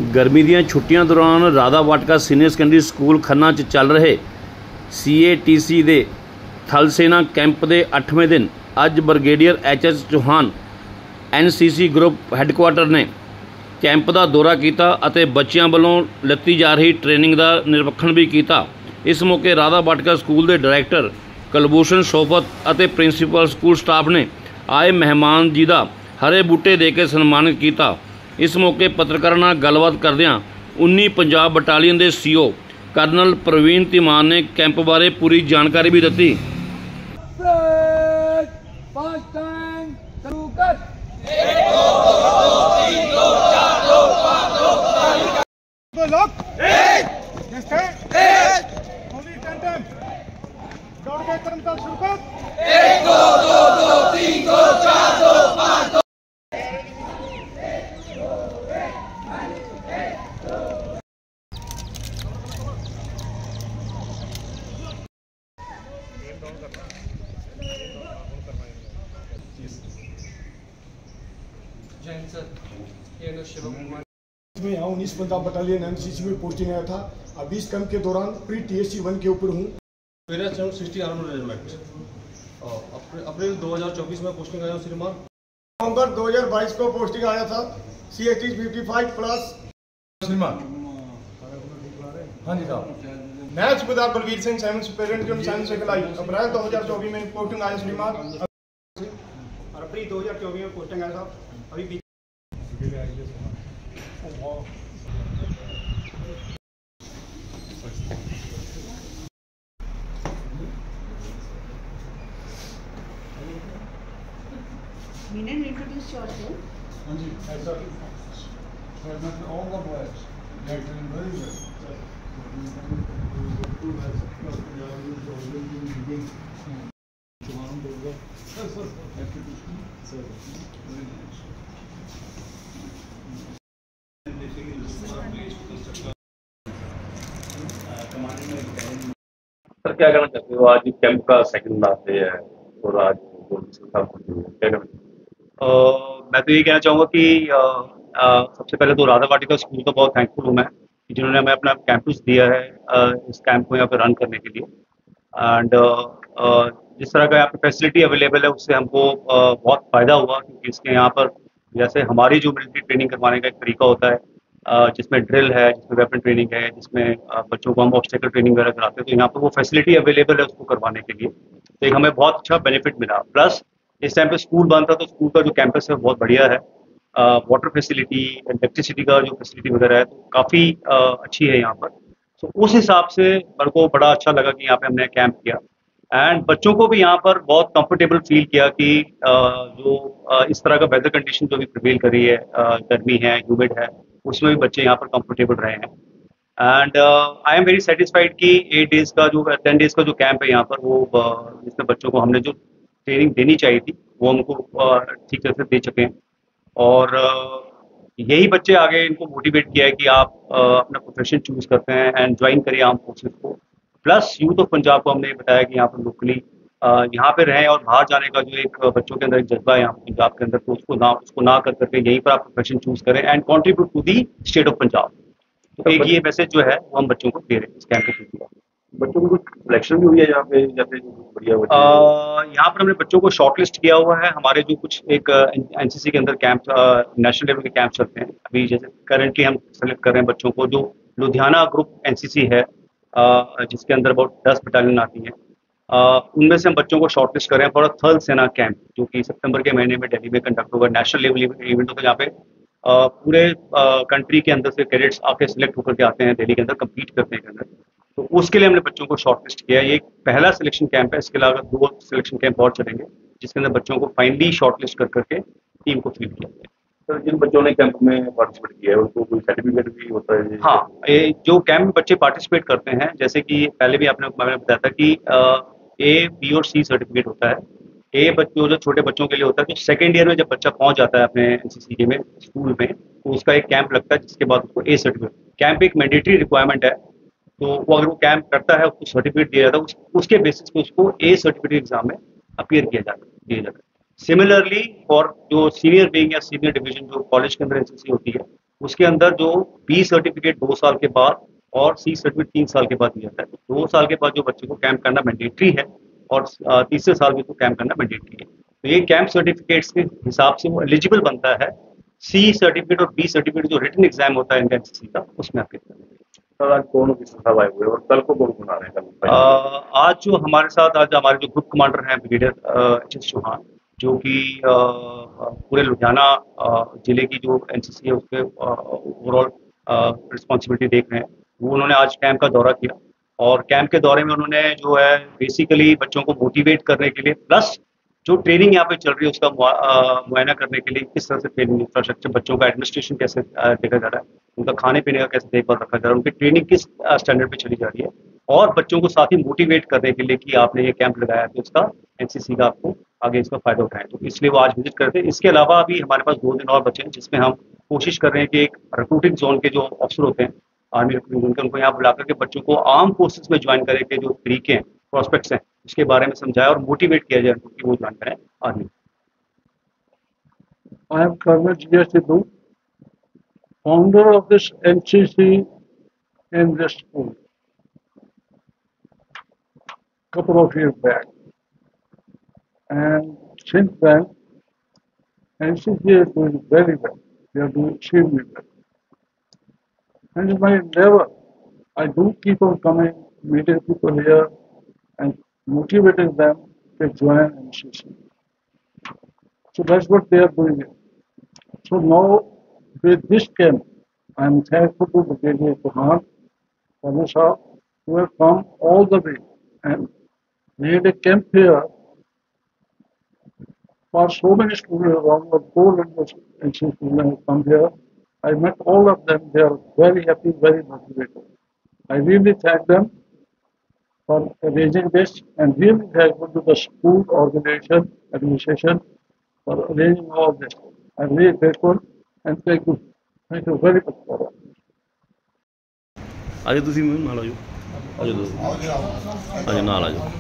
गर्मी ਦੀਆਂ ਛੁੱਟੀਆਂ ਦੌਰਾਨ Radha Vatika senior secondary school Khanna 'ਚ ਚੱਲ ਰਹੇ CATC ਦੇ ਥਲ ਸੈਨਾ ਕੈਂਪ ਦੇ 8ਵੇਂ ਦਿਨ ਅੱਜ brigadier HS Chauhan NCC group headquarter ਨੇ ਕੈਂਪ ਦਾ ਦੌਰਾ ਕੀਤਾ ਅਤੇ ਬੱਚਿਆਂ ਵੱਲੋਂ ਲਿੱਤੀ ਜਾ ਰਹੀ ਟ੍ਰੇਨਿੰਗ ਦਾ ਨਿਰੀਖਣ ਵੀ ਕੀਤਾ। ਇਸ ਮੌਕੇ ਰਾਧਾ ਵਾਟਕਾ ਸਕੂਲ ਦੇ ਡਾਇਰੈਕਟਰ ਕੁਲਭੂਸ਼ਣ ਸੋਫਤ ਅਤੇ ਪ੍ਰਿੰਸੀਪਲ ਸਕੂਲ ਸਟਾਫ ਨੇ ਆਏ ਮਹਿਮਾਨ ਜੀ ਦਾ ਹਰੇ ਬੂਟੇ ਦੇ ਕੇ ਸਨਮਾਨਿਤ ਕੀਤਾ। इस मौके पत्रकारों नाल गलबात करदियां 19 पंजाब बटालियन के CO कर्नल प्रवीण धीमान ने कैंप बारे पूरी जानकारी भी दी। मैं यहाँ 19 पंजाब बटालियन NCC में पोस्टिंग आया था। अभी इस कैंप के दौरान प्री TSC 1 के ऊपर हूँ। मेरा 60 आर्मड रेजिमेंट अप्रैल 2024 में पोस्टिंग आया श्रीमान। नवंबर 2022 को पोस्टिंग आया था CAT 55+ श्रीमान। हाँ जी साहब। मैं सूबेदार Balvir Singh seven superintendent science सिखलाई अप्रैल 2024 में पोस्टिंग आया श्रीमान। अप्रैल 2024 में पोस्टिंग आया था। अभी Meena, introduce yourself. हाँ जी ऐसा all the boys acting very well. Sir क्या कहना चाहते हो, आज कैंप का सेकंड लास्ट डे है और आज मैं तो ये कहना चाहूँगा कि सबसे पहले तो राधा वाटिका स्कूल का बहुत थैंकफुल हूँ मैं कि जिन्होंने हमें अपना कैंपस दिया है इस कैंप को यहाँ पे रन करने के लिए। एंड जिस तरह का यहाँ पे फैसिलिटी अवेलेबल है उससे हमको बहुत फ़ायदा हुआ, क्योंकि इसके यहाँ पर जैसे हमारी जो मिलिट्री ट्रेनिंग करवाने का एक तरीका होता है जिसमें ड्रिल है, जिसमें वेपन ट्रेनिंग है, जिसमें बच्चों को हम ऑब्स्टेकल ट्रेनिंग वगैरह कराते हैं, तो यहाँ पर वो फैसिलिटी अवेलेबल है उसको करवाने के लिए। तो एक हमें बहुत अच्छा बेनिफिट मिला। प्लस इस टाइम पे स्कूल बंद था तो स्कूल का जो कैंपस है बहुत बढ़िया है। वाटर फैसिलिटी, इलेक्ट्रिसिटी का जो फैसिलिटी वगैरह है तो काफ़ी अच्छी है यहाँ पर। तो उस हिसाब से मेरे को बड़ा अच्छा लगा कि यहाँ पे हमने कैंप किया एंड बच्चों को भी यहाँ पर बहुत कंफर्टेबल फील किया कि जो इस तरह का वेदर कंडीशन जो भी प्रिवेल कर रही है, गर्मी है, ह्यूमिड है, उसमें भी बच्चे यहाँ पर कंफर्टेबल रहे हैं। And I am very satisfied कि 10 डेज का जो कैंप है यहाँ पर वो जिसमें बच्चों को हमने जो ट्रेनिंग देनी चाहिए थी वो हमको ठीक तरह से दे चुके हैं। और यही बच्चे आगे इनको मोटिवेट किया है कि आप अपना प्रोफेशन चूज करते हैं एंड ज्वाइन करिए आर्म फोर्सेस को। प्लस यूथ ऑफ पंजाब को हमने बताया कि यहाँ पर लोकली यहाँ पे रहें और बाहर जाने का जो एक बच्चों के अंदर एक जज्बा है यहाँ पंजाब के अंदर, तो उसको ना कर करके यहीं पर आप प्रोफेशन चूज करें and contribute to the state of Punjab. तो एक ये मैसेज जो है वो हम बच्चों को दे रहे हैं इस कैंप के थ्रू। बच्चों को कुछ सिलेक्शन भी हुई है यहाँ पे, जैसे बढ़िया यहाँ पर हमने बच्चों को शॉर्टलिस्ट किया हुआ है। हमारे जो कुछ एक NCC के अंदर कैंप, नेशनल लेवल के कैंप चलते हैं अभी, जैसे करंटली हम सेलेक्ट कर रहे हैं बच्चों को जो लुधियाना ग्रुप NCC है जिसके अंदर about 10 बटालियन आती हैं, उनमें से हम बच्चों को शॉर्टलिस्ट कर रहे हैं फॉर थल सेना कैंप जो कि सितंबर के महीने में दिल्ली में कंडक्ट होगा। नेशनल लेवल इवेंट होगा जहाँ पे पूरे कंट्री के अंदर से कैडेट्स आके सिलेक्ट होकर के आते हैं दिल्ली के अंदर, कम्पीट करने के अंदर। तो उसके लिए हमने बच्चों को शॉर्टलिस्ट किया है। ये एक पहला सिलेक्शन कैंप है, इसके अलावा 2 सिलेक्शन कैंप और चलेंगे जिसके अंदर बच्चों को फाइनली शॉर्टलिस्ट कर करके टीम को फील्ड किया जाए। सर जिन बच्चों ने कैंप में पार्टिसिपेट किया है उनको कोई सर्टिफिकेट भी होता है? हाँ, ये जो कैंप में बच्चे पार्टिसिपेट करते हैं, जैसे कि पहले भी मैंने बताया था कि A, B और C सर्टिफिकेट होता है। ए बच्चों जो छोटे बच्चों के लिए होता है, तो सेकेंड ईयर में जब बच्चा पहुंच जाता है अपने NCC में स्कूल में, तो उसका एक कैंप लगता है जिसके बाद उसको A सर्टिफिकेट, कैंप एक मैंडेटरी रिक्वायरमेंट है, तो वो अगर वो कैंप करता है उसको सर्टिफिकेट दिया जाता है, उसके बेसिस पे उसको A सर्टिफिकेट एग्जाम में अपीयर दिया जाता है। सिमिलरली फॉर जो सीनियर विंग या सीनियर डिवीजन जो कॉलेज के अंदर NCC होती है, उसके अंदर जो बी सर्टिफिकेट 2 साल के बाद और सी सर्टिफिकेट 3 साल के बाद दिया जाता है। तो 2 साल के बाद जो बच्चे को कैंप करना मैंडेटरी है और तीसरे साल में तो कैंप करना मैंडेटरी है। तो ये कैंप सर्टिफिकेट्स के हिसाब से वो एलिजिबल बनता है सी सर्टिफिकेट और बी सर्टिफिकेट जो रिटन एग्जाम होता है इनका एनसीसी का, उसमें आपके सर आज कौन ऑफिसर आए हुए और कल को कौन कौन आ रहे हैं? आज जो हमारे साथ आज हमारे जो ग्रुप कमांडर हैं ब्रिगेडियर एचएस चौहान, जो कि पूरे लुधियाना जिले की जो एनसीसी है उसके ओवरऑल रिस्पॉन्सिबिलिटी देख रहे हैं, वो उन्होंने आज कैंप का दौरा किया और कैंप के दौरे में उन्होंने जो है बेसिकली बच्चों को मोटिवेट करने के लिए प्लस जो ट्रेनिंग यहाँ पे चल रही है उसका मुआयना करने के लिए किस तरह से ट्रेनिंग इंफ्रास्ट्रक्चर, बच्चों का एडमिनिस्ट्रेशन कैसे देखा जा रहा है, उनका खाने पीने का कैसे देखभाल रखा जा रहा है, उनकी ट्रेनिंग किस स्टैंडर्ड पे चली जा रही है और बच्चों को साथ ही मोटिवेट करने के लिए कि आपने ये कैंप लगाया तो इसका एनसीसी का आपको आगे इसका फायदा उठाएं। तो इसलिए वो आज विजिट करते हैं। इसके अलावा अभी हमारे पास 2 दिन और बचे हैं जिसमें हम कोशिश कर रहे हैं कि एक रिक्रूटिंग जोन के जो अफसर होते हैं आर्मी रिक्रूटिंग जोन के, उनको यहाँ बुला करके बच्चों को आर्म फोर्सेज में ज्वाइन करे के जो तरीके हैं, प्रोस्पेक्ट्स हैं, उसके बारे में समझाया और मोटिवेट किया जाए कि वो ज्वाइन करें army. I am Colonel G. S. Sidhu, founder of this NCC in this school, couple of years back. And since then, NCC is doing very well. They are doing extremely well. And in my endeavor, I do keep on coming, meeting people here and motivating them to join NCC. So that's what they are doing. So now with this camp, I am thankful to Brigadier Chauhan, Sahab, who have come all the way and made a camp here for so many students around the whole NCC students have come here. I met all of them. They are very happy, very motivated. I really thank them for arranging this and really thankful to the school organization, administration for arranging all this. I'm really grateful and thank you. Thank you very much for all. ਅੱਜ ਤੁਸੀਂ ਨਾਲ ਆ ਜਾਓ, ਆ ਜਾਓ ਨਾਲ ਆ ਜਾਓ।